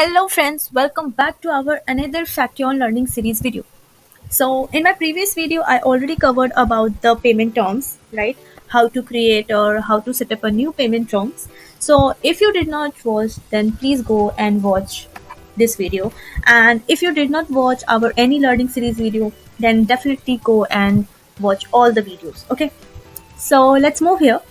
Hello friends, welcome back to our another Faction learning series video. So in my previous video, I already covered about the payment terms, right? How to create or how to set up a new payment terms. So if you did not watch, then please go and watch this video. And if you did not watch our any learning series video, then definitely go and watch all the videos. Okay. So let's move here.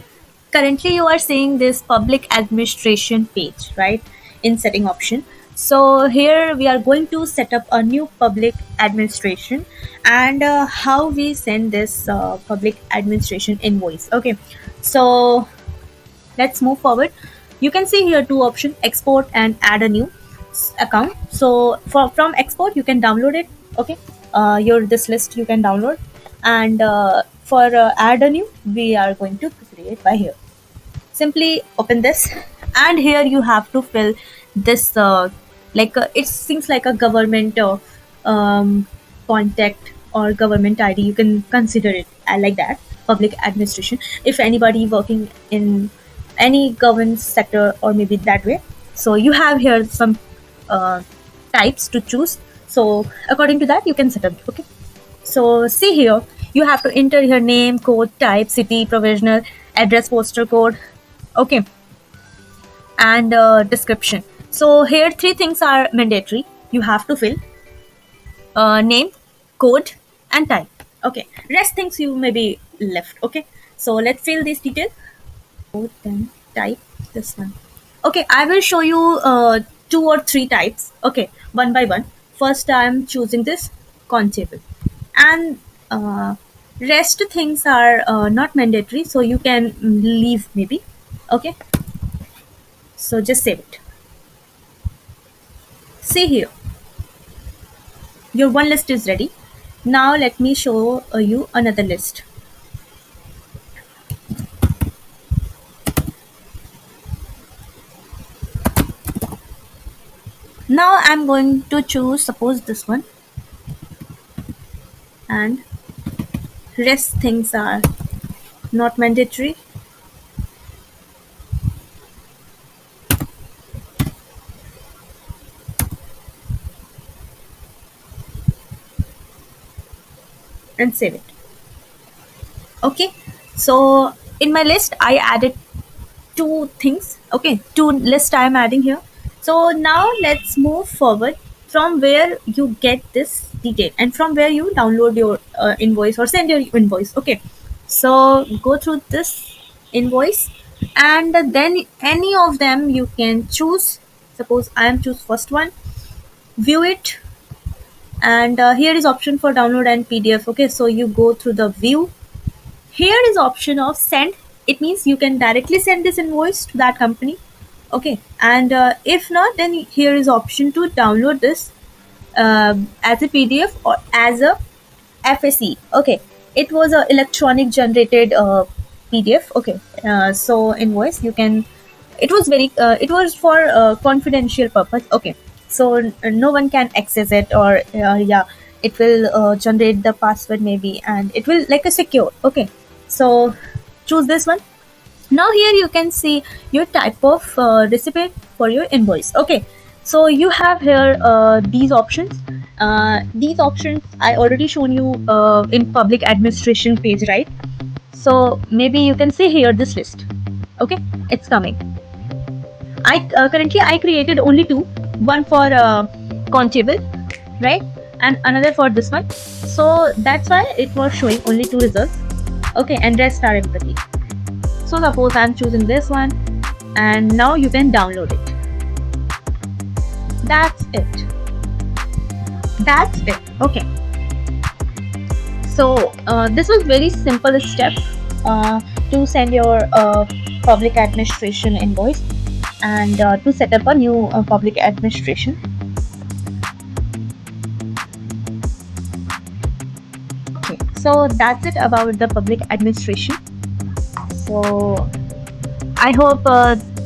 Currently, you are seeing this public administration page, right? In setting option. So here we are going to set up a new public administration and how we send this public administration invoice. Okay. So let's move forward. You can see here two options: export and add a new account. So from export you can download it. Okay, your this list you can download, and for add a new we are going to create by here. Simply open this, and here you have to fill this it seems like a government um, contact or government id. You can consider it like that, public administration, if anybody working in any government sector or maybe that way. So you have here some uh, types to choose, so according to that you can set up. Okay, so see here, you have to enter your name, code, type, city, provisional, address, postal code, okay, and description. So here three things are mandatory. You have to fill name, code, and type. Okay, rest things you may be left. Okay, so let's fill these details. Code, then type this one. Okay, I will show you two or three types. Okay, one by one. First, I'm choosing this constable, and rest things are not mandatory, so you can leave maybe. Okay, so just save it. See here, your one list is ready. Now let me show you another list. Now I'm going to choose, suppose this one, and rest things are not mandatory. And save it. Okay, so in my list I added two things. Okay, two list I am adding here. So now let's move forward from where you get this detail and from where you download your invoice or send your invoice. Okay, so go through this invoice, and then any of them you can choose. Suppose I am choose first one, view it, and here is option for download and pdf. Okay, so you go through the view. Here is option of send. It means you can directly send this invoice to that company. Okay, and if not, then here is option to download this as a pdf or as a FAC. Okay, it was a electronic generated pdf. Okay, so invoice you can, it was very it was for confidential purpose. Okay, so no one can access it, or yeah, it will generate the password maybe, and it will like a secure. Okay, so choose this one. Now here you can see your type of recipient for your invoice. Okay, so you have here these options. These options I already shown you in public administration page, right? So maybe you can see here this list. Okay, it's coming. I currently I created only two, one for constable, right, and another for this one. So that's why it was showing only two results. Okay, and rest are empty. So suppose I'm choosing this one, and now you can download it. That's it. That's it. Okay. So this was very simple step to send your public administration invoice and to set up a new public administration. Okay, so that's it about the public administration. So I hope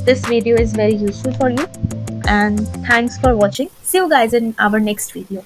this video is very useful for you, and thanks for watching. See you guys in our next video.